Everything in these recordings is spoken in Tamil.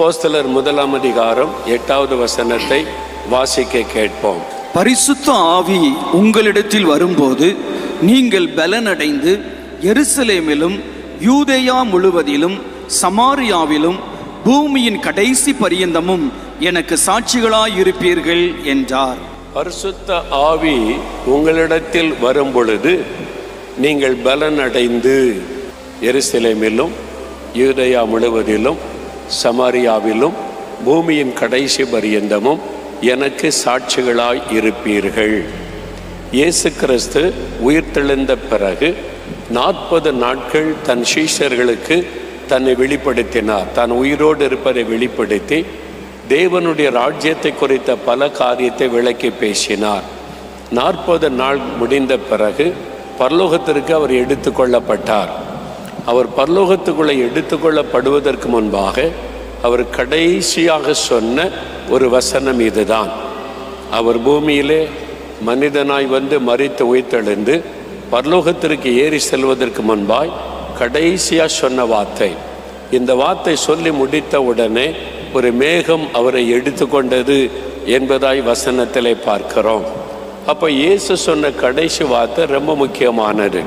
அப்போஸ்தலர் 1ஆம் அதிகாரம் 8வது வசனத்தை வாசிக்க கேட்போம். பரிசுத்த ஆவி உங்களிடத்தில் வரும்போது நீங்கள் பலனடைந்து எருசலேமிலும் யூதேயா முழுவதிலும் சமாரியாவிலும் பூமியின் கடைசி பரியந்தமும் எனக்கு சாட்சிகளாயிருப்பீர்கள் என்றார். பரிசுத்த ஆவி உங்களிடத்தில் வரும்பொழுது நீங்கள் பலனடைந்து எருசலேமிலும் யூதேயா முழுவதிலும் சமாரியாவிலும் பூமியின் கடைசி பரியந்தமும் எனக்கு சாட்சிகளாய் இருப்பீர்கள். இயேசு கிறிஸ்து உயிர்த்தெழுந்த பிறகு 40 நாட்கள் தன் சீஷர்களுக்கு தன்னை வெளிப்படுத்தினார். தான் உயிரோடு இருப்பதை வெளிப்படுத்தி தேவனுடைய ராஜ்யத்தை குறித்த பல காரியத்தை விளக்கி பேசினார். 40 நாள் முடிந்த பிறகு பரலோகத்திற்கு அவர் எடுத்துக்கொள்ளப்பட்டார். அவர் பரலோகத்துக்குள்ளே எடுத்துக்கொள்ளப்படுவதற்கு முன்பாக அவர் கடைசியாக சொன்ன ஒரு வசனம் இதுதான். அவர் பூமியிலே மனிதனாய் வந்து மரித்து உயிர்த்தெழுந்து பரலோகத்திற்கு ஏறி செல்வதற்கு முன்பாய் கடைசியாக சொன்ன வார்த்தை. இந்த வார்த்தை சொல்லி முடித்த உடனே ஒரு மேகம் அவரை எடுத்துக்கொண்டது என்பதாய் வசனத்திலே பார்க்கிறோம். அப்போ இயேசு சொன்ன கடைசி வார்த்தை ரொம்ப முக்கியமானது.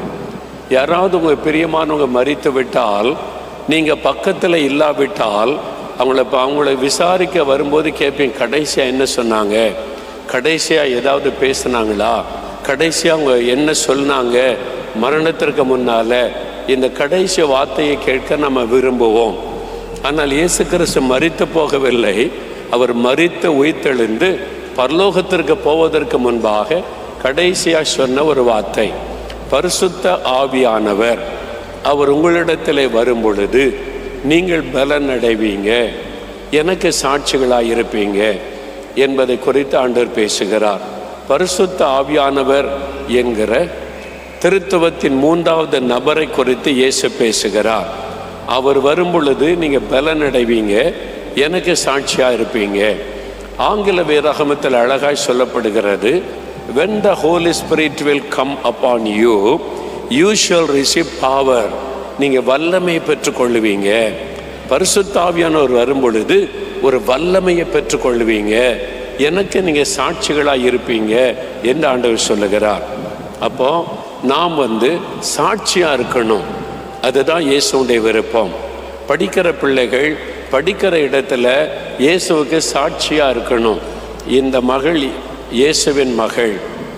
யாராவது உங்கள் பிரியமானவங்க மரித்து விட்டால், நீங்கள் பக்கத்தில் இல்லாவிட்டால் அவங்கள விசாரிக்க வரும்போது கேட்பீங்க, கடைசியாக என்ன சொன்னாங்க, கடைசியாக ஏதாவது பேசுனாங்களா, கடைசியாக அவங்க என்ன சொன்னாங்க மரணத்திற்கு முன்னால். இந்த கடைசி வார்த்தையை கேட்க நம்ம விரும்புவோம். ஆனால் இயேசு கிறிஸ்து மரித்து போகவில்லை. அவர் மரித்து உயிர்த்தெழுந்து பரலோகத்திற்கு போவதற்கு முன்பாக கடைசியாக சொன்ன ஒரு வார்த்தை, பரிசுத்த ஆவியானவர் அவர் உங்களிடத்திலே வரும் பொழுது நீங்கள் பலன் அடைவீங்க, எனக்கு சாட்சிகளாக இருப்பீங்க என்பதை குறித்து ஆண்டவர் பேசுகிறார். பரிசுத்த ஆவியானவர் என்கிற திருத்துவத்தின் 3வது நபரை குறித்து இயேசு பேசுகிறார். அவர் வரும் பொழுது நீங்கள் பலன் அடைவீங்க, எனக்கு சாட்சியாக இருப்பீங்க. ஆங்கில வேதாகமத்தில் அழகாய் சொல்லப்படுகிறது, when the Holy Spirit will come upon you, you shall receive power. நீங்கள் வல்லமையை பெற்றுக்கொள்ளுவீங்க. பரிசுத்த ஆவியானவர் வரும் பொழுது ஒரு வல்லமையை பெற்றுக்கொள்ளுவீங்க, எனக்கு நீங்கள் சாட்சிகளாக இருப்பீங்க என்று ஆண்டவர் சொல்லுகிறார். அப்போ நாம் சாட்சியாக இருக்கணும். அதுதான் இயேசுடைய விருப்பம். படிக்கிற பிள்ளைகள் படிக்கிற இடத்துல இயேசுவுக்கு சாட்சியாக இருக்கணும். இந்த மகள் இயேசுவின் மகள்,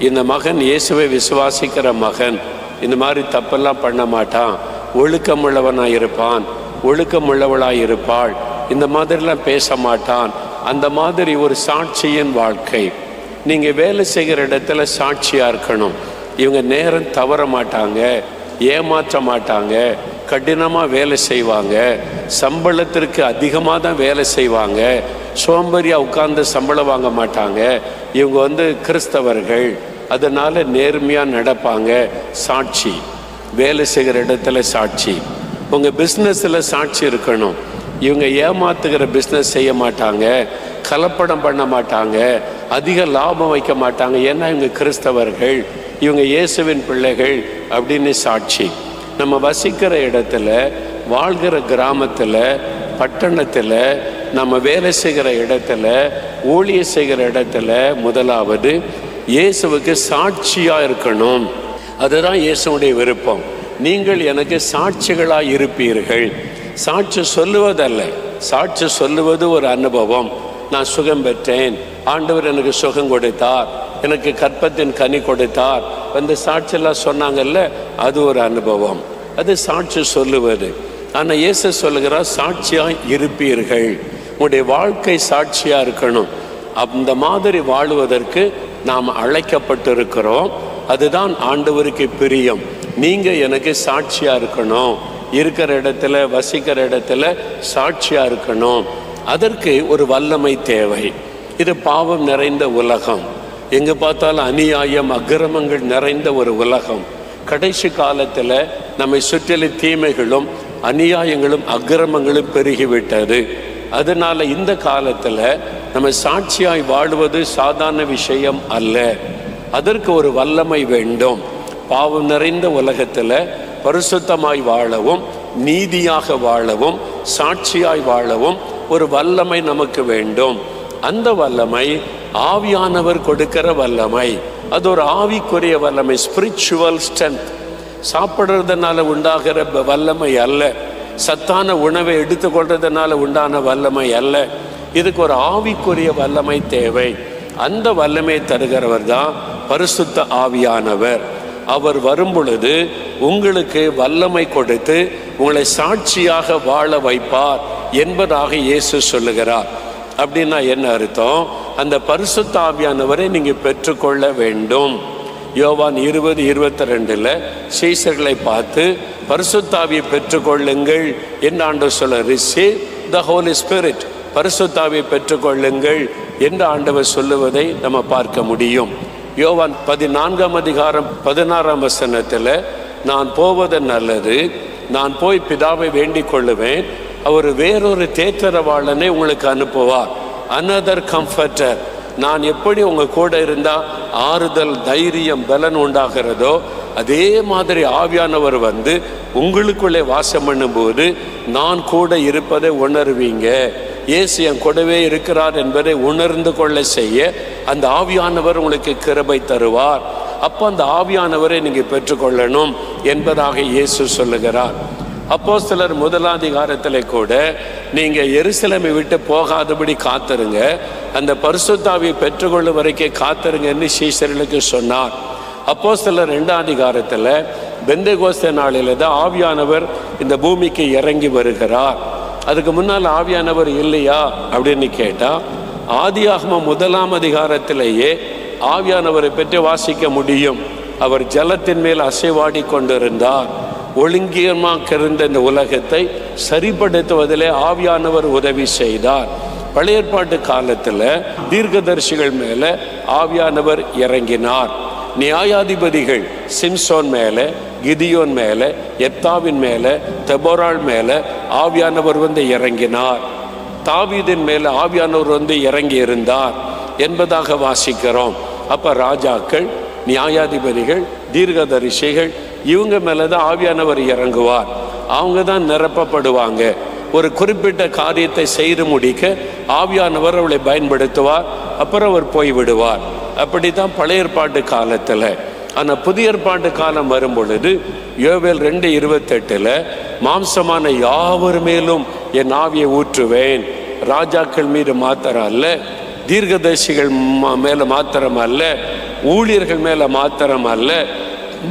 இந்த மகன் இயேசுவை விசுவாசிக்கிற மகன், இந்த மாதிரி தப்பெல்லாம் பண்ண மாட்டான், ஒழுக்கமுள்ளவனாக இருப்பான், ஒழுக்கமுள்ளவளாக இருப்பாள், இந்த மாதிரிலாம் பேச மாட்டான். அந்த மாதிரி ஒரு சாட்சியின் வாழ்க்கை. நீங்கள் வேலை செய்கிற இடத்துல சாட்சியாக இருக்கணும். இவங்க நேரம் தவற மாட்டாங்க, ஏமாற்ற மாட்டாங்க, கடினமாக வேலை செய்வாங்க, சம்பளத்திற்கு அதிகமாக தான் வேலை செய்வாங்க, சோம்பேறியாக உட்கார்ந்து சம்பளம் வாங்க மாட்டாங்க, இவங்க கிறிஸ்தவர்கள், அதனால் நேர்மையாக நடப்பாங்க. சாட்சி. வேலை செய்கிற இடத்துல சாட்சி. உங்கள் பிஸ்னஸில் சாட்சி இருக்கணும். இவங்க ஏமாத்துகிற பிஸ்னஸ் செய்ய மாட்டாங்க, கலப்படம் பண்ண மாட்டாங்க, அதிக லாபம் வைக்க மாட்டாங்க, ஏன்னா இவங்க கிறிஸ்தவர்கள், இவங்க இயேசுவின் பிள்ளைகள் அப்படின்னு சாட்சி. நம்ம வசிக்கிற இடத்துல, வாழ்கிற கிராமத்தில், பட்டணத்தில், நம்ம வேலை செய்கிற இடத்துல, ஊழிய செய்கிற இடத்துல முதலாவது இயேசுவுக்கு சாட்சியாக இருக்கணும். அதுதான் இயேசுடைய விருப்பம். நீங்கள் எனக்கு சாட்சிகளாக இருப்பீர்கள். சாட்சி சொல்லுவதல்ல, சாட்சி சொல்லுவது ஒரு அனுபவம். நான் சுகம் பெற்றேன், ஆண்டவர் எனக்கு சுகம் கொடுத்தார், எனக்கு கற்பத்தின் கனி கொடுத்தார், அந்த சாட்சியெல்லாம் சொன்னாங்கல்ல, அது ஒரு அனுபவம், அது சாட்சி சொல்லுவது. ஆனால் இயேசு சொல்லுகிறார், சாட்சியாக இருப்பீர்கள். உங்களுடைய வாழ்க்கை சாட்சியாக இருக்கணும். அந்த மாதிரி வாழுவதற்கு நாம் அழைக்கப்பட்டிருக்கிறோம். அதுதான் ஆண்டவருக்கு பிரியம். நீங்கள் எனக்கு சாட்சியாக இருக்கணும். இருக்கிற இடத்துல, வசிக்கிற இடத்துல சாட்சியாக இருக்கணும். அதற்கு ஒரு வல்லமை தேவை. இது பாவம் நிறைந்த உலகம். எங்கே பார்த்தாலும் அநியாயம், அக்கிரமங்கள் நிறைந்த ஒரு உலகம். கடைசி காலத்தில் நம்மை சுற்றிலும் தீமைகளும் அநியாயங்களும் அக்கிரமங்களும் பெருகிவிட்டது. அதனால் இந்த காலத்தில் நம்ம சாட்சியாய் வாழுவது சாதாரண விஷயம் அல்ல. அதற்கு ஒரு வல்லமை வேண்டும். பாவம் நிறைந்த உலகத்தில் பரிசுத்தமாய் வாழவும், நீதியாக வாழவும், சாட்சியாய் வாழவும் ஒரு வல்லமை நமக்கு வேண்டும். அந்த வல்லமை ஆவியானவர் கொடுக்கிற வல்லமை. அது ஒரு ஆவிக்குரிய வல்லமை, ஸ்பிரிச்சுவல் ஸ்ட்ரென்த். சாப்பிட்றதுனால உண்டாகிற வல்லமை அல்ல, சத்தான உணவை எடுத்துக்கொள்றதுனால உண்டான வல்லமை அல்ல. இதுக்கு ஒரு ஆவிக்குரிய வல்லமை தேவை. அந்த வல்லமை தருகிறவர் தான் பரிசுத்த ஆவியானவர். அவர் வரும் பொழுது உங்களுக்கு வல்லமை கொடுத்து உங்களை சாட்சியாக வாழ வைப்பார் என்பதாக இயேசு சொல்லுகிறார். அப்படின்னா என்ன அர்த்தம்? அந்த பரிசுத்த ஆவியானவரை நீங்கள் பெற்றுக்கொள்ள வேண்டும். யோவான் 20:22 சீசர்களை பார்த்து பரிசுத்த ஆவியை பெற்றுக்கொள்ளுங்கள் என்று ஆண்டவர் சொல்ல, ரிசீவ் த ஹோலி ஸ்பிரிட், பரிசுத்த ஆவியை பெற்றுக்கொள்ளுங்கள் என்று ஆண்டவர் சொல்லுவதை நம்ம பார்க்க முடியும். யோவான் 14:16 நான் போவது நல்லது, நான் போய் பிதாவை வேண்டிக் கொள்ளுவேன், அவர் வேறொரு தேற்றரவாளனை உங்களுக்கு அனுப்புவார், அனதர் கம்ஃபர்டர். நான் எப்படி உங்கள் கூட இருந்தால் ஆறுதல், தைரியம், பலன் உண்டாகிறதோ அதே மாதிரி ஆவியானவர் வந்து உங்களுக்குள்ளே வாசம் பண்ணும்போது நான் கூட இருப்பதை உணர்வீங்க. இயேசு என் கூடவே இருக்கிறார் என்பதை உணர்ந்து கொள்ள செய்ய அந்த ஆவியானவர் உங்களுக்கு கிருபை தருவார். அப்போ அந்த ஆவியானவரை நீங்கள் பெற்றுக்கொள்ளணும் என்பதாக இயேசு சொல்லுகிறார். அப்போஸ்தலர் 1 கூட நீங்கள் எருசலேமை விட்டு போகாதபடி காத்திருங்க, அந்த பரிசுத்த ஆவியை பெற்றுக்கொள்ளும் வரைக்கும் காத்திருங்கன்னு சீஷர்களுக்கு சொன்னார். அப்போஸ்தலர் 2 பெந்தெகோஸ்தே நாளில் தான் ஆவியானவர் இந்த பூமிக்கு இறங்கி வருகிறார். அதுக்கு முன்னால் ஆவியானவர் இல்லையா அப்படின்னு கேட்டால், ஆதியாகமம் 1 ஆவியானவரை பற்றி வாசிக்க முடியும். அவர் ஜலத்தின் மேல் அசைவாடி கொண்டிருந்தார். ஒழுங்கியமாக இருந்த இந்த உலகத்தை சரிப்படுத்துவதிலே ஆவியானவர் உதவி செய்தார். பழைய ஏற்பாட்டு காலத்தில் தீர்க்கதரிசிகள் மேலே ஆவியானவர் இறங்கினார். நியாயாதிபதிகள் சிம்சோன் மேலே, கிதியோன் மேலே, எத்தாவின் மேலே, தெபோராள் மேலே ஆவியானவர் வந்து இறங்கினார். தாவீதின் மேலே ஆவியானவர் வந்து இறங்கி இருந்தார் என்பதாக வாசிக்கிறோம். அப்போ ராஜாக்கள், நியாயாதிபதிகள், தீர்க்கதரிசிகள் இவங்க மேலே தான் ஆவியானவர் இறங்குவார். அவங்க தான் நிரப்பப்படுவாங்க. ஒரு குறிப்பிட்ட காரியத்தை செய்து முடிக்க ஆவியானவர் அவளை பயன்படுத்துவார். அப்புறம் அவர் போய்விடுவார். அப்படி தான் பழைய ஏற்பாட்டு காலத்தில். ஆனால் புதிய ஏற்பாட்டு காலம் வரும் பொழுது யோவேல் 2:28 மாம்சமான யாவர் மேலும் என் ஆவியை ஊற்றுவேன். ராஜாக்கள் மீது மாத்திரம் அல்ல, தீர்க்கதரிசிகள் மேலே மாத்திரம் அல்ல, ஊழியர்கள் மேலே மாத்திரம் அல்ல,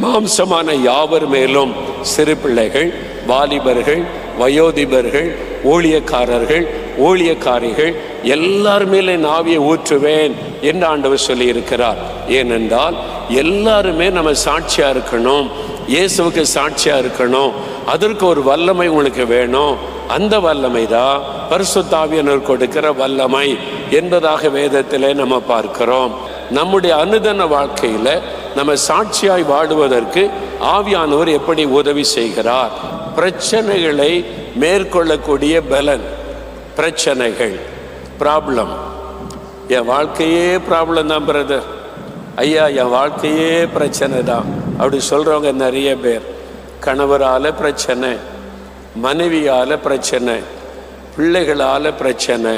மாம்சமான யாவர் மேலும், சிறு பிள்ளைகள், வாலிபர்கள், வயோதிபர்கள், ஊழியக்காரர்கள், ஊழியக்காரிகள் எல்லார் மேலே ஆவியை ஊற்றுவேன் என்று ஆண்டவர் சொல்லி இருக்கிறார். ஏனென்றால் எல்லாருமே நம்ம சாட்சியா இருக்கணும், இயேசுவுக்கு சாட்சியா இருக்கணும். அதற்கு ஒரு வல்லமை உங்களுக்கு வேணும். அந்த வல்லமை தான் பரிசுத்த ஆவியானவர் கொடுக்கிற வல்லமை என்பதாக வேதத்திலே நம்ம பார்க்கிறோம். நம்முடைய அனுதின வாழ்க்கையில நம்ம சாட்சியாய் வாடுவதற்கு ஆவியானவர் எப்படி உதவி செய்கிறார்? பிரச்சனைகளை மேற்கொள்ளக்கூடிய பலன். பிரச்சனைகள், ப்ராப்ளம். என் வாழ்க்கையே ப்ராப்ளம் தான் பிரதர், ஐயா என் வாழ்க்கையே பிரச்சனை தான் அப்படி சொல்கிறவங்க நிறைய பேர். கணவரால் பிரச்சனை, மனைவியால் பிரச்சனை, பிள்ளைகளால் பிரச்சனை,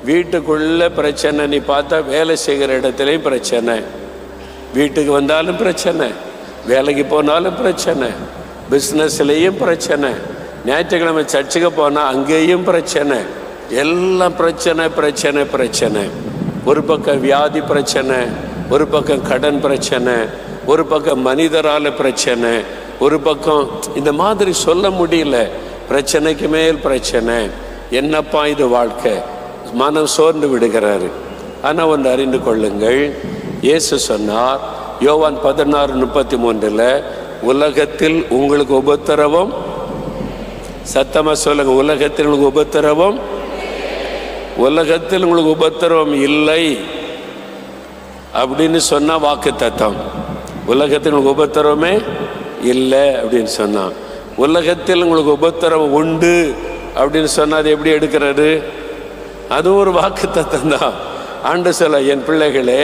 வீட்டுக்குள்ள பிரச்சனை. நீ பார்த்தா வேலை செய்கிற இடத்துலையும் பிரச்சனை, வீட்டுக்கு வந்தாலும் பிரச்சனை, வேலைக்கு போனாலும் பிரச்சனை, பிஸ்னஸ்லேயும் பிரச்சனை, ஞாயிற்றுக்கிழமை சர்ச்சுக்கு போனால் அங்கேயும் பிரச்சனை. எல்லாம் பிரச்சனை பிரச்சனை பிரச்சனை. ஒரு பக்கம் வியாதி பிரச்சனை, ஒரு பக்கம் கடன் பிரச்சனை, ஒரு பக்கம் மனிதரால் பிரச்சனை, ஒரு பக்கம் இந்த மாதிரி சொல்ல முடியல, பிரச்சனைக்கு மேல் பிரச்சனை. என்னப்பா இது வாழ்க்கை? மனம் சோர்ந்து விடுகிறாரு. ஆனால் ஒன்று அறிந்து கொள்ளுங்கள், இயேசு சொன்னார் யோவான் 16:33 உலகத்தில் உங்களுக்கு உபத்திரவம், சத்தமாக சொல்லுங்க, உலகத்தில் உங்களுக்கு உபத்திரவம், உலகத்தில் உங்களுக்கு உபத்திரவம் இல்லை அப்படின்னு சொன்னா வாக்கு தத்தம். உலகத்தில் உங்களுக்கு உபத்திரவமே இல்லை அப்படின்னு சொன்னான். உலகத்தில் உங்களுக்கு உபத்திரவம் உண்டு அப்படின்னு சொன்னா அது எப்படி எடுக்கிறது? அது ஒரு வாக்கு தத்தம் தான். ஆண்டு சொல்ல, என் பிள்ளைகளே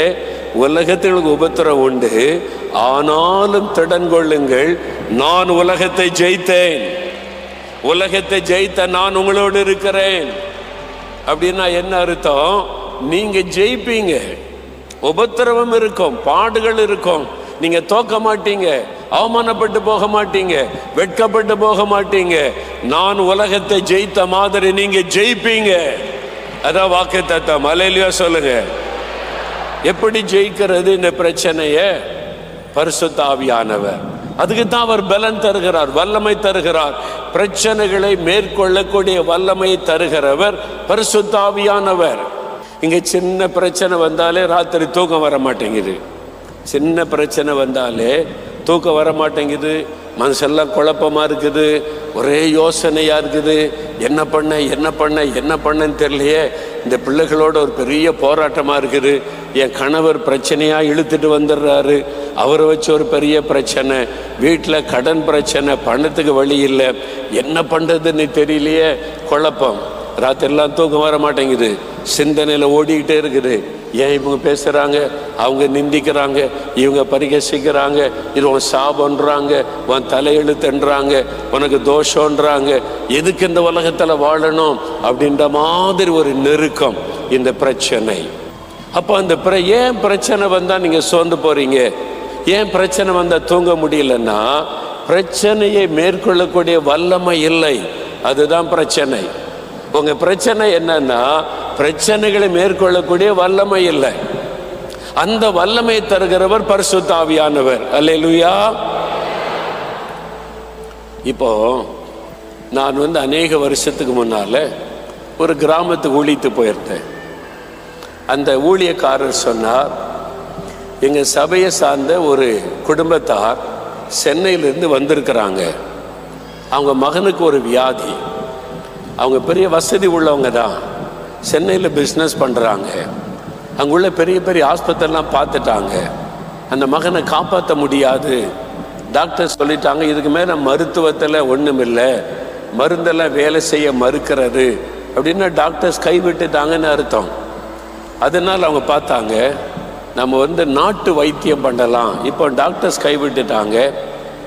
உலகத்தில் உங்களுக்கு உபத்திரவம் உண்டு, ஆனாலும் திடன் கொள்ளுங்கள், நான் உலகத்தை ஜெயித்தேன், உலகத்தை ஜெயித்த நான் உங்களோடு இருக்கிறேன். அப்படின்னா என்ன அர்த்தம்? நீங்க ஜெயிப்பீங்க. உபத்திரவம் இருக்கும், பாடுகள் இருக்கும், நீங்க தோக்க மாட்டீங்க, அவமானப்பட்டு போக மாட்டீங்க, வெட்கப்பட்டு போக மாட்டீங்க. நான் உலகத்தை ஜெயித்த மாதிரி நீங்க ஜெயிப்பீங்க. அதான் வாக்குத்தத்தம். அல்லேலூயா சொல்லுங்க. எப்படி ஜெயிக்கிறது இந்த பிரச்சனைய? பரிசுத்த ஆவியானவர். அதுக்கு தான் அவர் பலன் தருகிறார், வல்லமை தருகிறார். பிரச்சனைகளை மேற்கொள்ளக்கூடிய வல்லமை தருகிறவர் பரிசுத்த ஆவியானவர். இங்க சின்ன பிரச்சனை வந்தாலே ராத்திரி தூக்கம் வர மாட்டேங்குது. சின்ன பிரச்சனை வந்தாலே தூக்கம் வர மாட்டேங்குது, மனசெல்லாம் குழப்பமா இருக்குது, ஒரே யோசனையா இருக்குது. என்ன பண்ணன்னு தெரியலையே. இந்த பிள்ளைகளோட ஒரு பெரிய போராட்டமா இருக்குது. என் கணவர் பிரச்சனையா இழுத்துட்டு வந்துடுறாரு, அவரை வச்சு ஒரு பெரிய பிரச்சனை, வீட்டில் கடன் பிரச்சனை, பணத்துக்கு வழி இல்லை, என்ன பண்றதுன்னு தெரியலையே, குழப்பம். ராத்திரிலாம் தூக்கம் வர மாட்டேங்குது, சிந்தனையில் ஓடிக்கிட்டே இருக்குது. ஏன் இவங்க பேசுகிறாங்க, அவங்க நிந்திக்கிறாங்க, இவங்க பரிகசிக்கிறாங்க, இது உன் சாபன்றாங்க, உன் தலையெழுத்துன்றாங்க, உனக்கு தோஷன்றாங்க, எதுக்கு இந்த உலகத்தில் வாழணும் அப்படின்ற மாதிரி ஒரு நெருக்கம் இந்த பிரச்சனை. அப்போ அந்த ஏன் பிரச்சனை வந்தால் நீங்கள் சோர்ந்து போகிறீங்க? ஏன் பிரச்சனை வந்தால் தூங்க முடியலன்னா பிரச்சனையை மேற்கொள்ளக்கூடிய வல்லமை இல்லை. அதுதான் பிரச்சனை. உங்க பிரச்சனை என்னன்னா பிரச்சனைகளை மேற்கொள்ளக்கூடிய வல்லமை இல்லை. அந்த வல்லமை தருகிறவர் பரிசுத்த ஆவியானவர். அல்லேலூயா. இப்போ நான் அநேக வருஷத்துக்கு முன்னால ஒரு கிராமத்துக்கு ஊழித்து போயிருந்தேன். அந்த ஊழியக்காரர் சொன்னார், எங்க சபையை சார்ந்த ஒரு குடும்பத்தார் சென்னையிலிருந்து வந்திருக்கிறாங்க. அவங்க மகனுக்கு ஒரு வியாதி. அவங்க பெரிய வசதி உள்ளவங்க தான், சென்னையில் பிஸ்னஸ் பண்ணுறாங்க. அங்குள்ள பெரிய பெரிய ஆஸ்பத்திரிலாம் பார்த்துட்டாங்க. அந்த மகனை காப்பாற்ற முடியாது, டாக்டர் சொல்லிட்டாங்க. இதுக்கு மேலே மருத்துவத்தில் ஒன்றும் இல்லை, மருந்தெல்லாம் வேலை செய்ய மறுக்கிறது அப்படின்னா டாக்டர்ஸ் கைவிட்டுட்டாங்கன்னு அர்த்தம். அதனால் அவங்க பார்த்தாங்க, நம்ம நாட்டு வைத்தியம் பண்ணலாம். இப்போ டாக்டர்ஸ் கைவிட்டுட்டாங்க,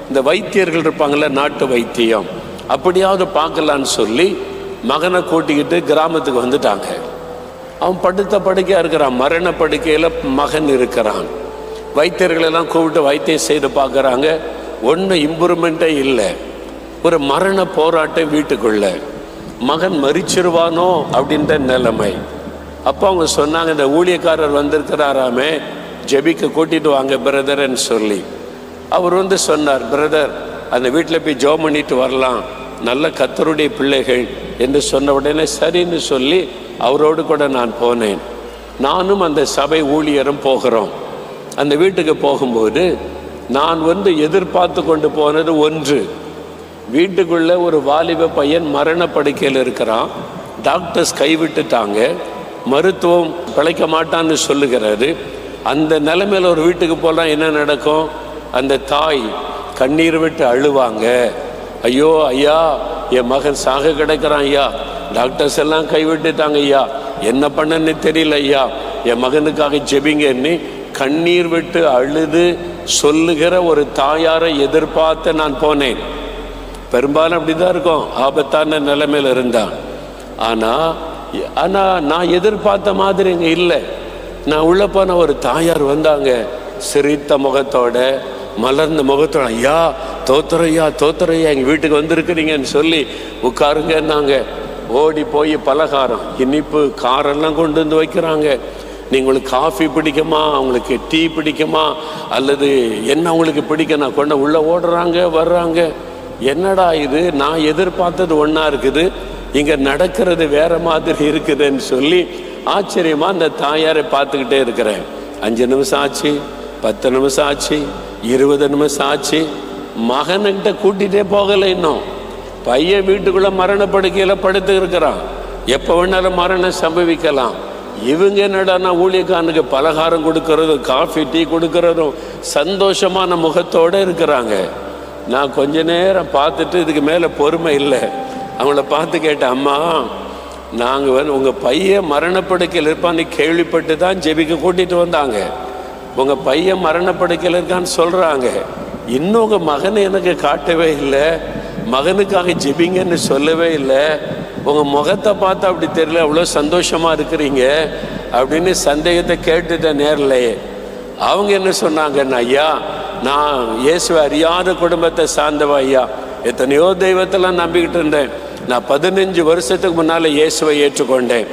இந்த வைத்தியர்கள் இருப்பாங்கள்ல, நாட்டு வைத்தியம், அப்படியாவது பார்க்கலான்னு சொல்லி மகனை கூட்டிக்கிட்டு கிராமத்துக்கு வந்துட்டாங்க. அவன் படுத்த படுக்கையாக இருக்கிறான், மரண படுக்கையில் மகன் இருக்கிறான். வைத்தியர்களெல்லாம் கூப்பிட்டு வைத்தியம் செய்து பார்க்குறாங்க, ஒன்றும் இம்ப்ரூவ்மெண்ட்டே இல்லை. ஒரு மரண போராட்டம் வீட்டுக்குள்ள, மகன் மரிச்சிருவானோ அப்படின்ற நிலைமை. அப்போ அவங்க சொன்னாங்க, இந்த ஊழியக்காரர் வந்திருக்கிறாராமே, ஜெபிக்க கூட்டிட்டு வாங்க பிரதர்ன்னு சொல்லி. அவர் சொன்னார், பிரதர் அந்த வீட்டில் போய் ஜெபம் பண்ணிட்டு வரலாம், நல்ல கர்த்தருடைய பிள்ளைகள் என்று சொன்ன உடனே சரின்னு சொல்லி அவரோடு கூட நான் போனேன். நானும் அந்த சபை ஊழியரும் போகிறோம். அந்த வீட்டுக்கு போகும்போது நான் எதிர்பார்த்து கொண்டு போனது ஒன்று, வீட்டுக்குள்ள ஒரு வாலிப பையன் மரண படுக்கையில் இருக்கிறான், டாக்டர்ஸ் கைவிட்டுட்டாங்க, மருத்துவம் பிழைக்க மாட்டான்னு சொல்லுகிறாரு. அந்த நிலைமையில் ஒரு வீட்டுக்கு போனால் என்ன நடக்கும்? அந்த தாய் கண்ணீர் விட்டு அழுவாங்க, ஐயோ ஐயா என் மகன் சாக கிடக்கிறான் ஐயா, டாக்டர்ஸ் எல்லாம் கைவிட்டுட்டாங்க ஐயா, என்ன பண்ணன்னு தெரியல ஐயா, என் மகனுக்காக ஜெபிங்கன்னு கண்ணீர் விட்டு அழுது சொல்லுகிற ஒரு தாயாரை எதிர்பார்த்து நான் போனேன். பெரும்பாலும் அப்படிதான் இருக்கும், ஆபத்தான நிலைமையில் இருந்தான். ஆனால் நான் எதிர்பார்த்த மாதிரி இங்கே இல்லை. நான் உள்ள போன ஒரு தாயார் வந்தாங்க, சிரித்த முகத்தோட, மலர்ந்த முகத்தோட, ஐயா தோத்துறையா தோத்துறையா எங்கள் வீட்டுக்கு வந்திருக்கிறீங்கன்னு சொல்லி உட்காருங்கன்னாங்க. ஓடி போய் பலகாரம், இனிப்பு, காரெல்லாம் கொண்டு வந்து வைக்கிறாங்க. உங்களுக்கு காஃபி பிடிக்குமா, அவங்களுக்கு டீ பிடிக்குமா, அல்லது என்ன அவங்களுக்கு பிடிக்கணும் கொண்டு உள்ள ஓடுறாங்க வர்றாங்க. என்னடா இது, நான் எதிர்பார்த்தது ஒன்றா இருக்குது, இங்கே நடக்கிறது வேற மாதிரி இருக்குதுன்னு சொல்லி ஆச்சரியமா அந்த தாயாரை பார்த்துக்கிட்டே இருக்கிறேன். 5 நிமிஷம் ஆச்சு, 10 நிமிஷம் ஆச்சு, 20 நிமிஷம் ஆச்சு, மகன்கிட்ட கூட்டிகிட்டே போகலை. இன்னும் பையன் வீட்டுக்குள்ள மரணப்படுக்கையில் படுத்து இருக்கிறான், எப்போ வேணாலும் மரணம் சம்பவிக்கலாம். இவங்க என்னடானா ஊழியக்காரனுக்கு பலகாரம் கொடுக்கறதும் காஃபி டீ கொடுக்கறதும் சந்தோஷமான முகத்தோடு இருக்கிறாங்க. நான் கொஞ்ச நேரம் பார்த்துட்டு இதுக்கு மேலே பொறுமை இல்லை, அவங்கள பார்த்து கேட்டேன், அம்மா நாங்கள் உங்கள் பையன் மரணப்படுக்கையில் இருப்பான்னு கேள்விப்பட்டு தான் ஜெபிக்க கூட்டிகிட்டு வந்தாங்க. உங்கள் பையன் மரணப்படுக்கையில் இருக்கான்னு சொல்கிறாங்க, இன்னும் உங்கள் மகனை எனக்கு காட்டவே இல்லை, மகனுக்காக ஜெபிங்கன்னு சொல்லவே இல்லை, உங்கள் முகத்தை பார்த்தா அப்படி தெரியல, அவ்வளோ சந்தோஷமாக இருக்கிறீங்க அப்படின்னு சந்தேகத்தை கேட்டுட்டேன் நேரிலேயே. அவங்க என்ன சொன்னாங்கன்னு, ஐயா நான் இயேசுவை அறியாத குடும்பத்தை சார்ந்தவா ஐயா, எத்தனையோ தெய்வத்தெல்லாம் நம்பிக்கிட்டு இருந்தேன். நான் 15 வருஷத்துக்கு முன்னால் இயேசுவை ஏற்றுக்கொண்டேன்.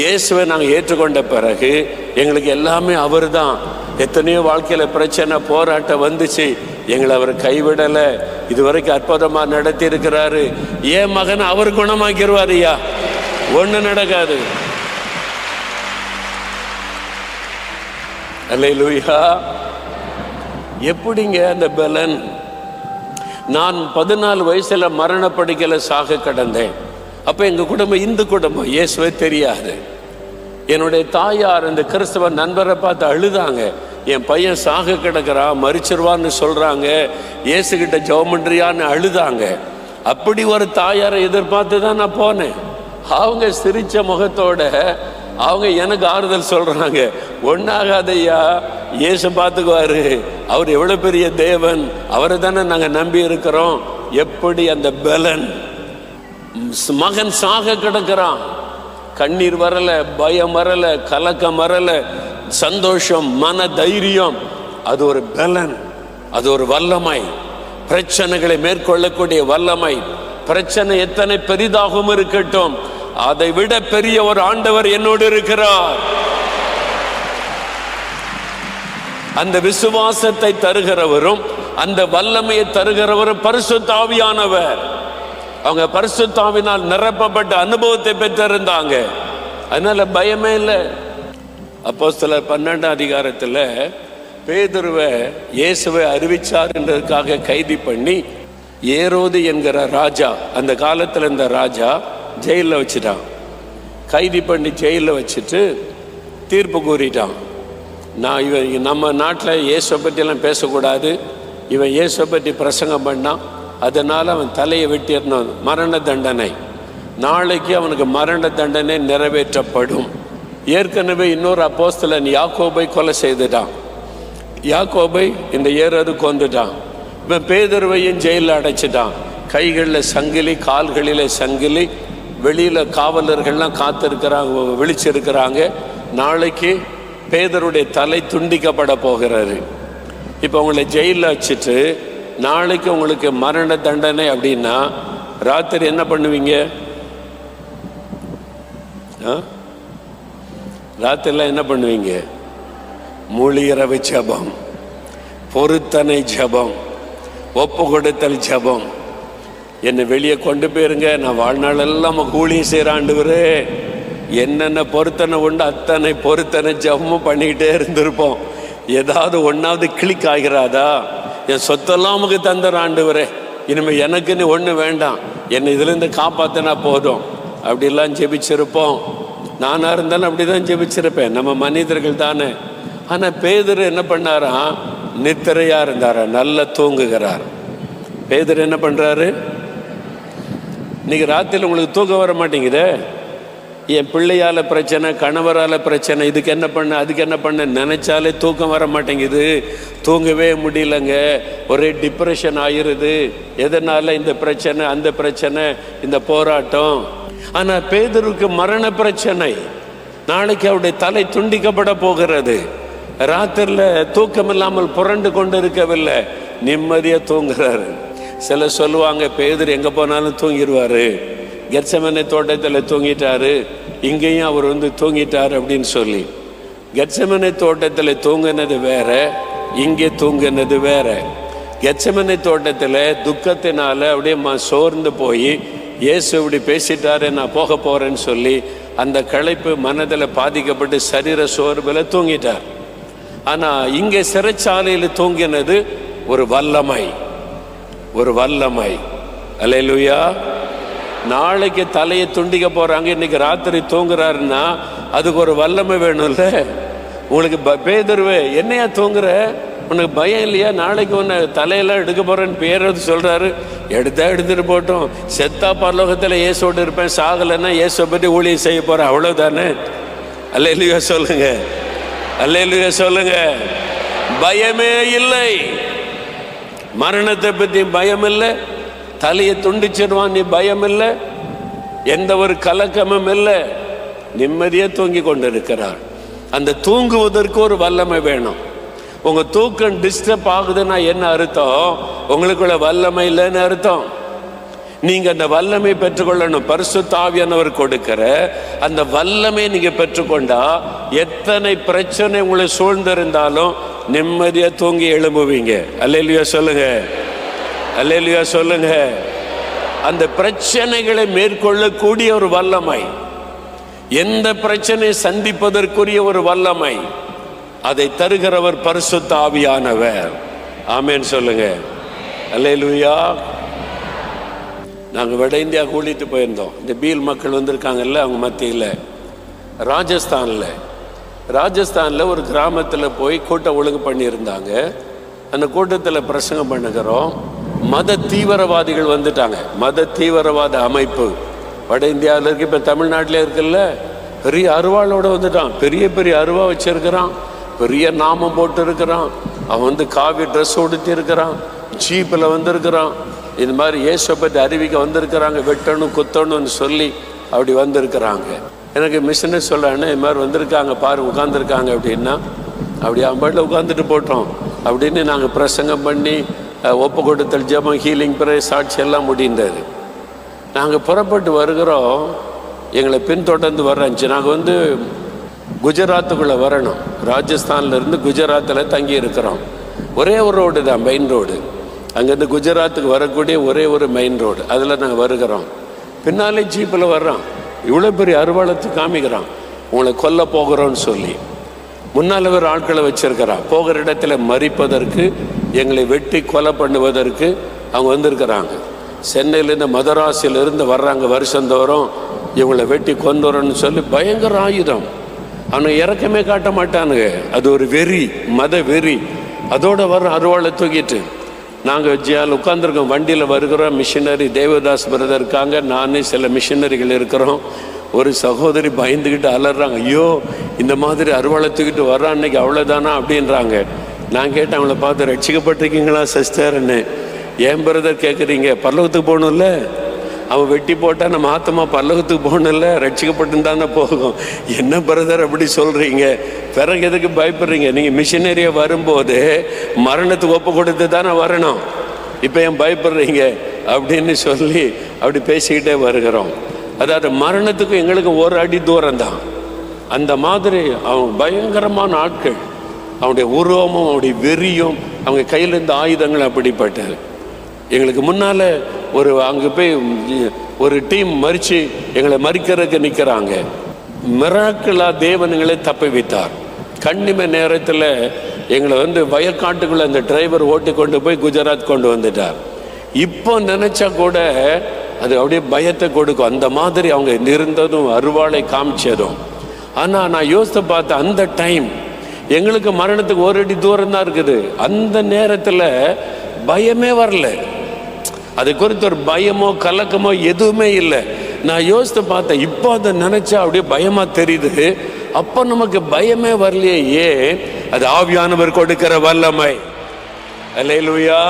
இயேசுவை நாங்கள் ஏற்றுக்கொண்ட பிறகு எங்களுக்கு எல்லாமே அவர் தான். எத்தனையோ வாழ்க்கையில் பிரச்சனை போராட்டம் வந்துச்சு, எங்களை அவர் கைவிடலை, இதுவரைக்கும் அற்புதமாக நடத்தி இருக்கிறாரு. என் மகன் அவர் குணமாக்கிடுவார் ஐயா, ஒன்றும் நடக்காது. அல்லேலூயா. எப்படிங்க அந்த பலன்? நான் 14 வயசுல மரணப்படுக்கையில சாக கடந்தேன். அப்போ எங்கள் குடும்பம் இந்து குடும்பம், இயேசுவே தெரியாது. என்னுடைய தாயார் இந்த கிறிஸ்தவ நண்பரை பார்த்து அழுதாங்க. என் பையன் சாக கிடக்கிறான், மரிச்சிருவான்னு சொல்கிறாங்க, இயேசுகிட்ட ஜெபம் பண்றியான்னு அழுதாங்க. அப்படி ஒரு தாயாரை எதிர்பார்த்து தான் நான் போனேன். அவங்க சிரித்த முகத்தோட அவங்க எனக்கு ஆறுதல் சொல்கிறாங்க, ஒன்றாகாதையா, இயேசு பார்த்துக்குவாரு, அவர் எவ்வளோ பெரிய தேவன், அவரை தானே நாங்கள் நம்பி இருக்கிறோம். எப்படி அந்த பலன்? மகன் சாக கிடக்கிறான், கண்ணீர் வரல, பயம் வரல, கலக்கம் வரல, சந்தோஷம், மன தைரியம். அது ஒரு பலன், அது ஒரு வல்லமை, பிரச்சனைகளை மேற்கொள்ளக்கூடிய வல்லமை. பிரச்சனை எத்தனை பெரிதாகவும் இருக்கட்டும், அதை விட பெரிய ஒரு ஆண்டவர் என்னோடு இருக்கிறார். அந்த விசுவாசத்தை தருகிறவரும் அந்த வல்லமையை தருகிறவரும் பரிசுத்த ஆவியானவர். அவங்க பரிசுத்த ஆவியினால் நிரப்பப்பட்ட அனுபவத்தை பெற்றிருந்தாங்க, அதனால பயமே இல்லை. அப்போஸ்தலர் 12 அதிகாரத்தில் பேதுருவை இயேசுவை அறிவிச்சார் என்றதுக்காக கைது பண்ணி ஏரோது என்கிற ராஜா, அந்த காலத்தில் இந்த ராஜா ஜெயிலில் வச்சுட்டான். கைது பண்ணி ஜெயிலில் வச்சுட்டு தீர்ப்பு கூறிட்டான். நான் இவன் நம்ம நாட்டில் இயேசுவை பற்றியெல்லாம் பேசக்கூடாது, இவன் இயேசுவை பற்றி பிரசங்கம் பண்ணான், அதனால் அவன் தலையை வெட்டிடணும், மரண தண்டனை. நாளைக்கு அவனுக்கு மரண தண்டனை நிறைவேற்றப்படும். ஏற்கனவே இன்னொரு அப்போஸ்தலன் யாக்கோபை கொலை செய்துட்டான். யாக்கோபை இந்த ஏரோது கொண்டுட்டான். இவன் பேதுருவையும் ஜெயிலில் அடைச்சிட்டான். கைகளில் சங்கிலி, கால்களில் சங்கிலி, வெளியில் காவலர்கள்லாம் காத்திருக்கிறாங்க, விழிச்சிருக்கிறாங்க. நாளைக்கு பேதருடைய தலை துண்டிக்கப்பட போகிறாரு. இப்போ உங்களை ஜெயிலில் வச்சுட்டு நாளைக்கு உங்களுக்கு மரண தண்டனை அப்படின்னா ராத்திரி என்ன பண்ணுவீங்க? ராத்திரிலாம் என்ன பண்ணுவீங்க? மூலிரவு ஜபம், பொருத்தனை ஜபம், ஒப்பு கொடுத்தல் ஜபம். என்னை வெளியே கொண்டு போயிருங்க, நான் வாழ்நாளெல்லாம் ஊழியம் செய்கிற ஆண்டவரே, என்னென்ன பொருத்தனை உண்டு அத்தனை பொருத்தனை ஜபமும் பண்ணிக்கிட்டே இருந்திருப்போம். ஏதாவது ஒன்றாவது கிளிக் ஆகிறாதா? என் சொத்தெல்லாம் நமக்கு தந்துடுற ஆண்டவரே, இனிமேல் எனக்குன்னு ஒன்று வேண்டாம், என்னை இதுலேருந்து காப்பாற்றினா போதும் அப்படிலாம் ஜெபிச்சிருப்போம். நானாக இருந்தாலும் அப்படி தான் ஜெபிச்சிருப்பேன், நம்ம மனிதர்கள் தானே. ஆனால் பேதுரு என்ன பண்ணாரா? நித்திரையாக இருந்தாரா, நல்லா தூங்குகிறார். பேதுரு என்ன பண்ணுறாரு? இன்னைக்கு ராத்திரியில் உங்களுக்கு தூக்கம் வர மாட்டேங்குதே, என் பிள்ளையால் பிரச்சனை, கணவரால் பிரச்சனை, இதுக்கு என்ன பண்ண அதுக்கு என்ன பண்ண நினச்சாலே தூக்கம் வர மாட்டேங்குது, தூங்கவே முடியலங்க, ஒரே டிப்ரெஷன் ஆகிருது. எதனால்? இந்த பிரச்சனை, அந்த பிரச்சனை, இந்த போராட்டம். ஆனால் பேதுருக்கு மரண பிரச்சனை, நாளைக்கு அவருடைய தலை துண்டிக்கப்பட போகிறது. ராத்திரியில் தூக்கம் இல்லாமல் புரண்டு கொண்டு இருக்கவில்லை, நிம்மதியாக தூங்குறாரு. சில சொல்லுவாங்க பேதுரு எங்கே போனாலும் தூங்கிடுவார், கெத்செமனே தோட்டத்தில் தூங்கிட்டாரு, இங்கேயும் அவர் தூங்கிட்டார் அப்படின்னு சொல்லி. கெத்செமனே தோட்டத்தில் தூங்கினது வேற, இங்கே தூங்கினது வேற. கெத்செமனே தோட்டத்தில் துக்கத்தினால அப்படியே சோர்ந்து போய் இயேசு இப்படி பேசிட்டாரு, நான் போக போகிறேன்னு சொல்லி அந்த களைப்பு மனதில் பாதிக்கப்பட்டு சரீர சோர்வில் தூங்கிட்டார். ஆனால் இங்கே சிறைச்சாலையில் தூங்கினது ஒரு வல்லமை, ஒரு வல்லமை. அல்லேலூயா. நாளைக்கு தலையை துண்டிக்க போகிறாங்க, இன்னைக்கு ராத்திரி தூங்குறாருன்னா அதுக்கு ஒரு வல்லமை வேணும்ல. உங்களுக்கு பேதுருவே என்னையா தூங்குற, உனக்கு பயம் இல்லையா? நாளைக்கு உன்னை தலையெல்லாம் எடுக்க போகிறேன்னு பேரது சொல்கிறாரு. எடுத்துட்டு போட்டோம், செத்தா பரலோகத்தில் இயேசோடு இருப்பேன், சாகலைன்னா இயேசுவை பற்றி ஊழியம் செய்ய போகிறேன், அவ்வளோதானே. அல்லேலூயா சொல்லுங்க, அல்லேலூயா சொல்லுங்க. பயமே இல்லை, மரணத்தை பற்றி பயம் இல்லை, தலையை துண்டிச்சிடுவான் நீ பயம் இல்லை. எந்த ஒரு கலக்கமும் இல்லை, நிம்மதியா தூங்கி கொண்டு இருக்கிறார். அந்த தூங்குவதற்கு ஒரு வல்லமை வேணும். உங்க தூக்கம் டிஸ்டர்ப் ஆகுதுன்னா என்ன அர்த்தம்? உங்களுக்குள்ள வல்லமை இல்லைன்னு அர்த்தம். நீங்க அந்த வல்லமை பெற்றுக்கொள்ளணும். பரிசுத்த ஆவியானவர் கொடுக்கிற அந்த வல்லமை நீங்க பெற்றுக்கொண்டா எத்தனை பிரச்சனை உங்களை சூழ்ந்திருந்தாலும் நிம்மதியா தூங்கி எழும்புவீங்க. அல்லேலூயா சொல்லுங்க, அல்லேலூயா சொல்லுங்க. அந்த பிரச்சனைகளை மேற்கொள்ளக்கூடிய ஒரு வல்லமை, எந்த பிரச்சனையை சந்திப்பதற்குரிய ஒரு வல்லமை, அதை தருகிறவர் பரிசுத்த ஆவியானவர். ஆமென் சொல்லுங்க, அல்லேலூயா. நாங்கள் வட இந்தியா கூட்டிட்டு போயிருந்தோம். இந்த பீல் மக்கள் வந்திருக்காங்கல்ல, அவங்க மத்தியில் ராஜஸ்தானில் ஒரு கிராமத்தில் போய் கூட்டம் ஒழுங்கு பண்ணியிருந்தாங்க. அந்த கூட்டத்தில் பிரசங்கம் பண்ணுகிறோம். மத தீவிரவாதிகள் வந்துட்டாங்க. மத தீவிரவாத அமைப்பு வட இந்தியாவில் இருக்கு. இப்போ தமிழ்நாட்டில் இருக்குல்ல, பெரிய அருவாளோட வந்துட்டான். பெரிய பெரிய அருவா வச்சிருக்கிறான், பெரிய நாமம் போட்டு இருக்கிறான். அவன் வந்து காவி ட்ரெஸ் உடுத்தி இருக்கிறான், ஜீப்பில் வந்திருக்கிறான். இது மாதிரி இயேசுவை பற்றி அறிவிக்க வந்திருக்கிறாங்க. வெட்டணும் குத்தணும்னு சொல்லி அப்படி வந்திருக்கிறாங்க. எனக்கு மிஷினரி சொல்கிறான்னு, இது மாதிரி வந்திருக்காங்க பாரு, உட்காந்துருக்காங்க அப்படின்னா. அப்படி அவன் பாட்டில் உட்காந்துட்டு போட்டோம் அப்படின்னு நாங்கள் பிரசங்கம் பண்ணி ஒப்பு கொடுத்தல், ஜெபம், ஹீலிங், பிற சாட்சி எல்லாம் முடிந்தது. நாங்கள் புறப்பட்டு வருகிறோம். எங்களை பின்தொடர்ந்து வர்றேன்ச்சு. நாங்கள் வந்து குஜராத்துக்குள்ளே வரணும். ராஜஸ்தான்லேருந்து குஜராத்தில் தங்கி இருக்கிறோம். ஒரே ஒரு ரோடு தான், மெயின் ரோடு. அங்கேருந்து குஜராத்துக்கு வரக்கூடிய ஒரே ஒரு மெயின் ரோடு, அதில் நாங்கள் வருகிறோம். பின்னாலே ஜீப்பில் வர்றோம். இவ்வளோ பெரிய அருவாளத்தை காமிக்கிறான், உங்களை கொல்ல போகிறோன்னு சொல்லி. முன்னால் ஒரு ஆட்களை வச்சிருக்கிறான். போகிற இடத்துல மறிப்பதற்கு, எங்களை வெட்டி கொலை பண்ணுவதற்கு அவங்க வந்திருக்கிறாங்க. சென்னையிலேருந்து மதராசிலிருந்து வர்றாங்க. வருஷந்தோறும் இவங்களை வெட்டி கொண்டுறோன்னு சொல்லி பயங்கர ஆயுதம். அவனுக்கு இறக்கமே காட்ட மாட்டானுங்க. அது ஒரு வெறி, மத வெறி. அதோட வர்ற அருவாளை தூக்கிட்டு நாங்கள் ஜியால் உட்காந்துருக்கோம். வண்டியில் வருகிறோம். மிஷினரி தேவதாஸ் பிரதர் இருக்காங்க, நான் சில மிஷினரிகள் இருக்கிறோம். ஒரு சகோதரி பயந்துக்கிட்டு அலறாங்க, ஐயோ இந்த மாதிரி அருவாளை தூக்கிட்டு வர்றான், அன்னைக்கு அவ்வளோதானா அப்படின்றாங்க. நான் கேட்டேன், அவங்கள பார்த்து ரட்சிக்கப்பட்டிருக்கீங்களா சிஸ்டர்ன்னு. ஏன் பிரதர் கேட்குறீங்க? பரலோகத்துக்கு போகணும்ல, அவன் வெட்டி போட்டால் நம்ம ஆத்மா பரலோகத்துக்கு போகணும்ல, ரட்சிக்கப்பட்டு தானே போகும். என்ன பிரதர் அப்படி சொல்கிறீங்க? பிறகு எதுக்கு பயப்படுறீங்க? நீங்கள் மிஷினரியாக வரும்போது மரணத்துக்கு ஒப்பு கொடுத்து தானே வரணும், இப்போ ஏன் பயப்படுறீங்க அப்படின்னு சொல்லி அப்படி பேசிக்கிட்டே வருகிறோம். அதாவது மரணத்துக்கும் எங்களுக்கு ஒரு அடி தூரம் தான். அந்த மாதிரி அவன் பயங்கரமான ஆட்கள். அவனுடைய உருவமும் அவனுடைய வெறியும் அவங்க கையில் இருந்த ஆயுதங்கள் அப்படிப்பட்டது. எங்களுக்கு முன்னால் அங்கே போய் ஒரு டீம் மறித்து எங்களை மறிக்கிறதுக்கு நிற்கிறாங்க. மிராக்கிளா தேவனுங்களை தப்பி வைத்தார். கண்ணிமை நேரத்தில் எங்களை வந்து வயக்காட்டுக்குள்ளே அந்த டிரைவர் ஓட்டி கொண்டு போய் குஜராத் கொண்டு வந்துட்டார். இப்போ நினச்சா கூட அது அப்படியே பயத்தை கொடுக்கும். அந்த மாதிரி அவங்க இருந்ததும் அருவாளை காமிச்சதும். ஆனால் நான் யோசித்து பார்த்தேன், அந்த டைம் எங்களுக்கு மரணத்துக்கு ஒரு அடி தூரம் தான் இருக்குது. அந்த நேரத்தில் பயமே வரல. அது குறித்து ஒரு பயமோ கலக்கமோ எதுவுமே இல்லை. நான் யோசித்து பார்த்தேன். இப்போ அதை நினைச்சா அப்படியே பயமா தெரியுது. அப்போ நமக்கு பயமே வரலையே. ஏன்? அது ஆவியானவர் கொடுக்கிற வல்லமை. அல்லேலூயா.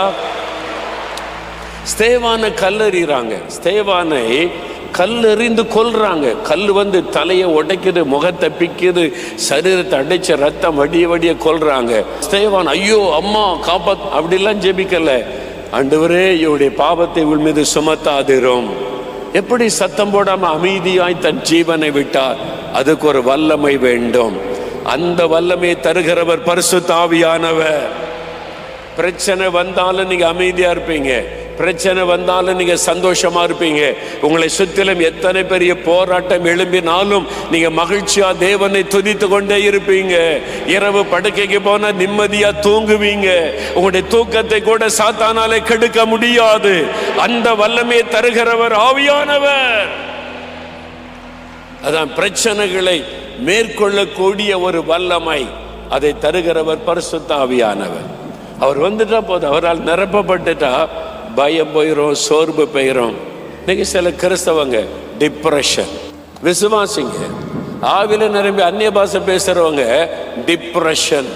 ஸ்தேவானை கல்லெறிகிறாங்க. ஸ்தேவானை கல்லெறிந்து கொல்றாங்க. கல் வந்து தலையை உடைக்குது, முகத்தை பிக்குது, சரீரத்தை அடைச்ச ரத்தம் வடிய வடிய கொல்றாங்க. ஸ்தேவான் ஐயோ அம்மா காப்பாத் அப்படிலாம் ஜெபிக்கல. ஆண்டவரே இவருடைய பாவத்தை உள் மீது சுமத்தாதிரும். எப்படி சத்தம் போடாம அமைதியாய் தன் ஜீவனை விட்டார்? அதுக்கு ஒரு வல்லமை வேண்டும். அந்த வல்லமையை தருகிறவர் பரிசுத்த ஆவியானவர். பிரச்சனை வந்தாலும் நீங்க அமைதியா இருப்பீங்க, பிரச்சனை வந்தாலும் நீங்க சந்தோஷமா இருப்பீங்க. உங்களை சுற்றிலும் எத்தனை பெரிய போராட்டம் எழும்பினாலும் நீங்க மகிழ்ச்சியா தேவனை துதித்து கொண்டே இருப்பீங்க. இரவு படுக்கைக்கு போனா நிம்மதியா தூங்குவீங்க. உங்களுடைய தூக்கத்தை கூட சாத்தானாலே கெடுக்க முடியாது. அந்த வல்லமையை தருகிறவர் ஆவியானவர். அதான் பிரச்சனைகளை மேற்கொள்ளக்கூடிய ஒரு வல்லமை. அதை தருகிறவர் பரிசுத்த ஆவியானவர். அவர் வந்துட்டா போதும், அவரால் நிரப்பப்பட்டுட்டா பயம் போயிடும், சோர்வு போயிடும். இன்னைக்கு சில கிறிஸ்தவங்க டிப்ரெஷன், விசுவாசிங்க ஆவில நிரம்பி அந்நிய பாஷை பேசுறவங்க டிப்ரெஷன்,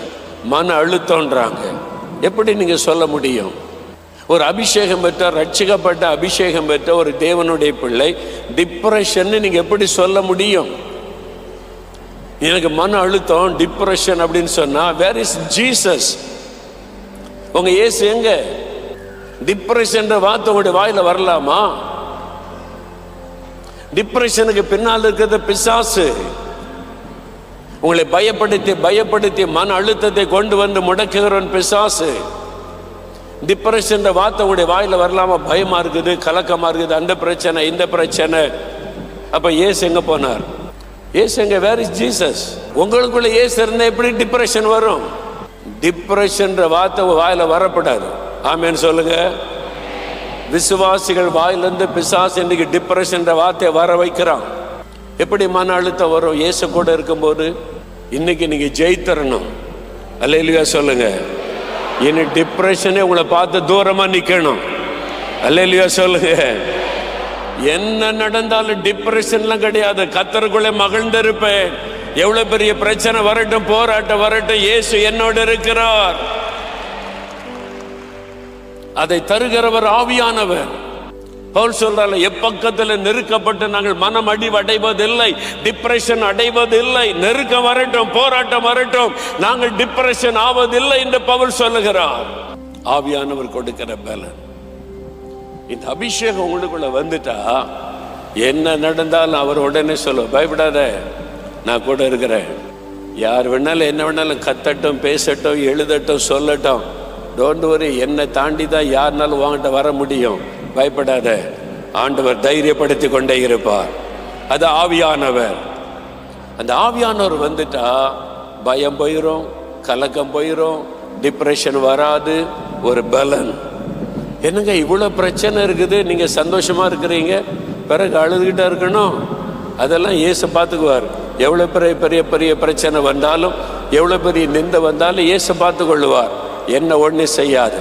மன அழுத்தம்ன்றாங்க. எப்படி நீங்க சொல்ல முடியும்? ஒரு அபிஷேகம் பெற்ற, ரட்சிக்கப்பட்ட அபிஷேகம் பெற்ற ஒரு தேவனுடைய பிள்ளை டிப்ரெஷன் நீங்க எப்படி சொல்ல முடியும்? எனக்கு மன அழுத்தம், டிப்ரெஷன் அப்படின்னு சொன்னா வேர் இஸ் ஜீசஸ்? உங்க இயேசு எங்க? டிப்ரெஷன் வார்த்தை உங்களுடைய வாயில வரலாமா? டிப்ரெஷனுக்கு பின்னால் இருக்கிறது பிசாசு. உங்களை பயப்படுத்தி பயப்படுத்தி மன அழுத்தத்தை கொண்டு வந்து முடக்குகிறவன் பிசாசு. டிப்ரெஷன் வார்த்தை உங்களுடைய வாயில வரலாமா? பயமா இருக்குது, கலக்கமா இருக்குது, அந்த பிரச்சனை இந்த பிரச்சனை. அப்ப இயேசு எங்க போனார்? இயேசு எங்க? Where is Jesus? உங்களுக்குள்ள இயேசு இருந்தா எப்படி டிப்ரெஷன் வரும்? டிப்ரெஷன் வார்த்தை வாயில வரப்படாது. ஆமென் சொல்லுங்க. விசுவாசிகள் வாயிலிருந்து பிசாசு இன்னைக்கு டிப்ரெஷன் வார்த்தையை வர வைக்கிறான். எப்படி மன அழுத்தம் வரும்? இயேசு கூட இருக்கும்போது. இன்னைக்கு நீங்க ஜெயித்தரணும். அல்லேலூயா சொல்லுங்க. இனி டிப்ரெஷனே உங்களை பார்த்து தூரமா நிக்கணும். அல்லேலூயா சொல்லுங்க. என்ன நடந்தாலும் டிப்ரெஷன்லாம் கிடையாது. கர்த்தருக்குள்ளே மகிழ்ந்திருப்பேன். எவ்வளவு பெரிய பிரச்சனை வரட்டும், போராட்டம் வரட்டும், இயேசு என்னோடு இருக்கிறார். அதை தருகிறவர் ஆவியானவர். பவுல் சொல்றாரு, எப்பக்கத்தில் நெருக்கப்பட்டு நாங்கள் மனம் அடைவதில்லை, டிப்ரெஷன் அடைவதில்லை. நெருக்கம் வரட்டும், போராட்டம் வரட்டும், நாங்கள் டிப்ரெஷன் ஆவதில்லை என்று பவுல் சொல்லுகிறார். ஆவியானவர் கொடுக்கிற பலன். இந்த அபிஷேகம் உங்களுக்குள்ள வந்துட்டா என்ன நடந்தாலும் அவர் உடனே சொல்லுவார், பயப்படாத, நான் கூட இருக்கிறேன். யார் வேணாலும் என்ன வேணாலும் கத்தட்டும், பேசட்டும், எழுதட்டும், சொல்லட்டும், டோன்ட் வரி, என்னை தாண்டி தான் யாருனாலும் வாங்கிட்ட வர முடியும், பயப்படாத. ஆண்டவர் தைரியப்படுத்தி கொண்டே இருப்பார். அது ஆவியானவர். அந்த ஆவியானவர் வந்துட்டா பயம் போயிடும், கலக்கம் போயிடும், டிப்ரெஷன் வராது. ஒரு பலன். என்னங்க இவ்வளோ பிரச்சனை இருக்குது, நீங்கள் சந்தோஷமா இருக்கிறீங்க, பிறகு அழுதுகிட்டே இருக்கணும்? அதெல்லாம் இயேசு பார்த்துக்குவார். எவ்வளோ பெரிய பெரிய பெரிய பிரச்சனை வந்தாலும், எவ்வளோ பெரிய நிந்தை வந்தாலும் இயேசு பார்த்து கொள்ளுவார். என்ன ஒண்ணு செய்யாது.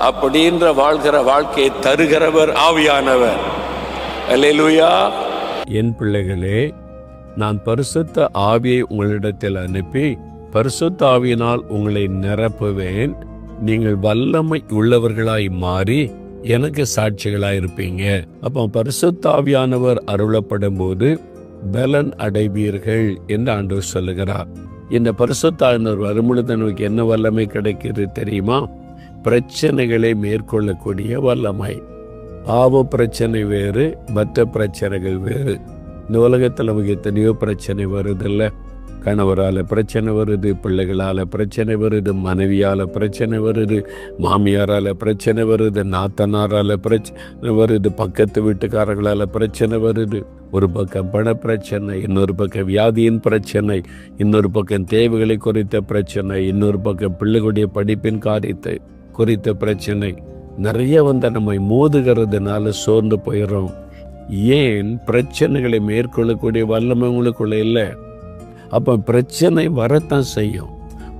அப்படின்ற வாழ்கிற வாழ்க்கையை தருகிறவர் ஆவியானவர். அல்லேலூயா. என் பிள்ளைகளே, நான் பரிசுத்த ஆவியை உங்களிடத்தில் அனுப்பி பரிசுத்த ஆவியினால் உங்களை நிரப்புவேன். நீங்கள் வல்லமை உள்ளவர்களாய் மாறி எனக்கு சாட்சிகளாய் இருப்பீங்க. அப்போ பரிசுத்த ஆவியானவர் அருளப்படும் போது பலன் அடைவீர்கள் என்று ஆண்டவர் சொல்லுகிறார். இந்த பரிசுத்த ஆவியானவர் வரும்பொழுது நமக்கு என்ன வல்லமை கிடைக்கிறது தெரியுமா? பிரச்சனைகளை மேற்கொள்ளக்கூடிய வல்லமை. பாவ பிரச்சனை வேறு, மற்ற பிரச்சனைகள் வேறு. இந்த உலகத்தில் நமக்கு எத்தனையோ பிரச்சனை வருதில்ல. கணவரால் பிரச்சனை வருது, பிள்ளைகளால் பிரச்சனை வருது, மனைவியால் பிரச்சனை வருது, மாமியாரால் பிரச்சனை வருது, நாத்தனாரால் பிரச்சனை வருது, பக்கத்து வீட்டுக்காரர்களால் பிரச்சனை வருது. ஒரு பக்கம் பண பிரச்சனை, இன்னொரு பக்கம் வியாதியின் பிரச்சனை, இன்னொரு பக்கம் தேவைகளை குறித்த பிரச்சனை, இன்னொரு பக்கம் பிள்ளைகளுடைய படிப்பின் காரியத்தை குறித்த பிரச்சனை. நிறைய நம்மை மோதுகிறதுனால சோர்ந்து போயிடும். ஏன்? பிரச்சனைகளை மேற்கொள்ளக்கூடிய வல்லமை உங்களுக்குள்ள இல்லை. அப்போ பிரச்சனை வரத்தான் செய்யும்.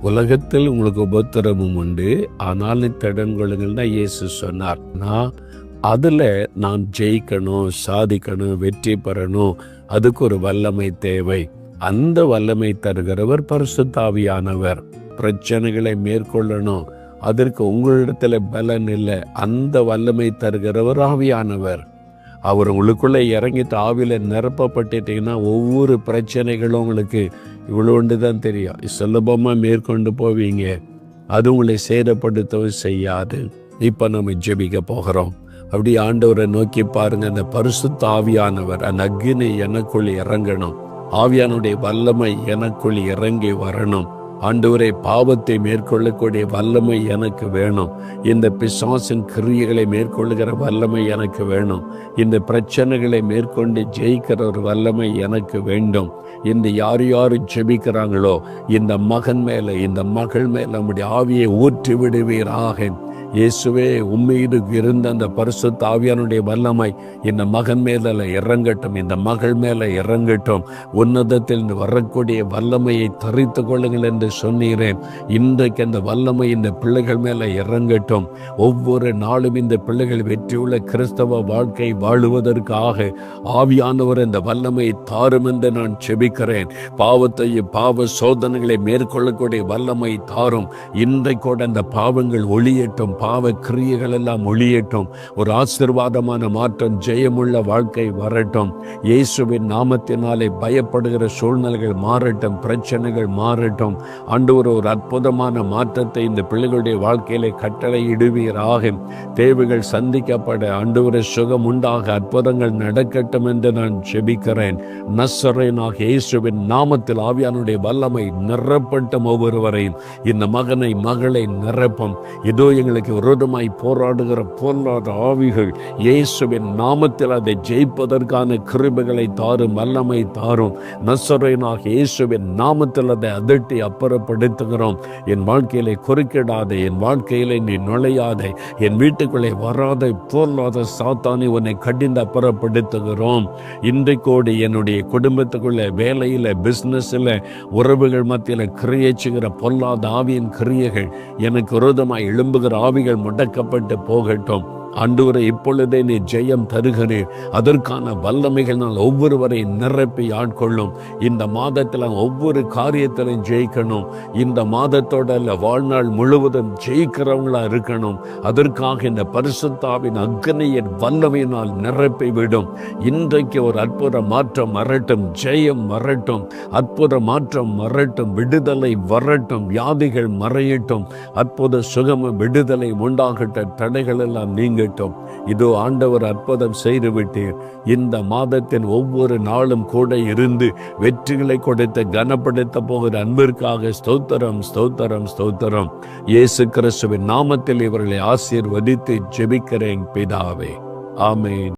உலகத்தில் உங்களுக்கு உபத்திரமும் உண்டு, ஆனாலும் திடன் கொள்ளுங்கள் தான் இயேசு சொன்னார். நான் ஜெயிக்கணும், சாதிக்கணும், வெற்றி பெறணும், அதுக்கு ஒரு வல்லமை தேவை. அந்த வல்லமை தருகிறவர் பரிசுத்த ஆவியானவர். பிரச்சனைகளை மேற்கொள்ளணும், அதற்கு உங்களிடத்துல பலன் இல்லை, அந்த வல்லமை தருகிறவர் ஆவியானவர். அவர் உங்களுக்குள்ளே இறங்கிட்டு ஆவியில நிரப்பப்பட்டுட்டீங்கன்னா ஒவ்வொரு பிரச்சனைகளும் உங்களுக்கு இவ்வளோண்டு தான் தெரியும். சுலபமாக மேற்கொண்டு போவீங்க. அது உங்களை சேதப்படுத்தவும் செய்யாது. இப்போ நம்ம ஜெபிக்க போகிறோம். அப்படி ஆண்டவரை நோக்கி பாருங்க. அந்த பரிசுத்த ஆவியானவர், அந்த அக்கினி எனக்குள் இறங்கணும். ஆவியானுடைய வல்லமை எனக்குள் இறங்கி வரணும். ஆண்டவரே, பாவத்தை மேற்கொள்ளக்கூடிய வல்லமை எனக்கு வேணும். இந்த பிசாசின் கிரியைகளை மேற்கொள்ளுகிற வல்லமை எனக்கு வேணும். இந்த பிரச்சனைகளை மேற்கொண்டு ஜெயிக்கிற ஒரு வல்லமை எனக்கு வேண்டும். இந்த யார் யார் ஜெபிக்கிறாங்களோ இந்த மகன் மேலே, இந்த மகள் மேலே நம்முடைய ஆவியை ஊற்றி விடுவீராக. இயேசுவே, உம்மீது இருந்த அந்த பரிசுத்த ஆவியானுடைய வல்லமை இந்த மகன் மேல இறங்கட்டும், இந்த மகள் மேல இறங்கட்டும். உன்னதத்தில் வரக்கூடிய வல்லமையை தரித்து கொள்ளுங்கள் என்று சொன்னீரேன். இன்றைக்கு அந்த வல்லமை இந்த பிள்ளைகள் மேல இறங்கட்டும். ஒவ்வொரு நாளும் இந்த பிள்ளைகள் வெற்றியுள்ள கிறிஸ்தவ வாழ்க்கை வாழுவதற்காக ஆவியானவர் இந்த வல்லமையை தாரும் என்று நான் செபிக்கிறேன். பாவத்தையும் பாவ சோதனைகளை மேற்கொள்ளக்கூடிய வல்லமை தாரும். இன்றைக்கூட அந்த பாவங்கள் ஒளியட்டும், பாவ கிரியைகள் எல்லாம் ஒழியட்டும். ஒரு ஆசீர்வாதமான மாற்றம், ஜெயமுள்ள வாழ்க்கை வரட்டும். இயேசுவின் நாமத்தினாலே பயப்படுகிற சூழ்நிலைகள் மாறட்டும், பிரச்சனைகள் மாறட்டும். ஆண்டவர் ஒரு அற்புதமான மாற்றத்தை இந்த பிள்ளைகளுடைய வாழ்க்கையிலே கட்டளையிடுவீராக. தேவைகள் சந்திக்கப்பட, ஆண்டவரே சுகம் உண்டாக, அற்புதங்கள் நடக்கட்டும் என்று நான் ஜெபிக்கிறேன். நசரேயனாகிய இயேசுவின் நாமத்தில் ஆவியானுடைய வல்லமை நிரப்பட்டும். ஒவ்வொருவரையும் இந்த மகனை மகளை நிரப்பும். இதோ எங்களுக்கு விரோதமாய் போராடுகிற பொல்லாத ஆவிகள் இயேசுவின் நாமத்தில் அதை ஜெயிப்பதற்கான கிருபைகளை தாரும், வல்லமை தாரும். நசரேயனாகிய இயேசுவின் நாமத்தில் அதை அதட்டி அப்புறப்படுத்துகிறோம். என் வாழ்க்கையிலே குறுக்கிடாதே, என் வாழ்க்கையிலே நீ நுழையாதே, என் வீட்டுக்குள்ளே வராத பொல்லாத சாத்தானை உன்னை கடிந்து அப்புறப்படுத்துகிறோம். இன்றைக்கோடு என்னுடைய குடும்பத்துக்குள்ள, வேலையில், பிஸ்னஸில், உறவுகள் மத்தியில் கிரியேச்சுகிற பொல்லாத ஆவியின் கிரியைகள், எனக்கு விரோதமாய் எழும்புகிற ஆவிகள் முடக்கப்பட்டு போகட்டும். ஆண்டவரே, இப்பொழுதே நீ ஜெயம் தருகிறீர். அதற்கான வல்லமைகள் நான் ஒவ்வொருவரை நிரப்பி ஆட்கொள்ளும். இந்த மாதத்தில் ஒவ்வொரு காரியத்திலும் ஜெயிக்கணும். இந்த மாதத்தோட வாழ்நாள் முழுவதும் ஜெயிக்கிறவங்களா இருக்கணும். அதற்காக இந்த பரிசுத்தாவின் அக்னியின் வல்லமையினால் நிரப்பி விடும். இன்றைக்கு ஒரு அற்புத மாற்றம் வரட்டும், ஜெயம் வரட்டும், அற்புத மாற்றம் வரட்டும், விடுதலை வரட்டும், வியாதிகள் மறையட்டும், அற்புத சுகமும் விடுதலை உண்டாகட்டும், தடைகள் எல்லாம் நீங்க. இதோ ஆண்டவர் அற்புதம் செய்துவிட்டீர். இந்த மாதத்தின் ஒவ்வொரு நாளும் கூட இருந்து வெற்றிகளை கொடுத்து கனப்படுத்த போகிற அன்பிற்காக ஸ்தோத்திரம், ஸ்தோத்திரம், ஸ்தோத்திரம். இயேசு கிறிஸ்துவின் நாமத்தில் இவர்களை ஆசீர்வதித்து ஜெபிக்கிறேன் பிதாவே. ஆமென்.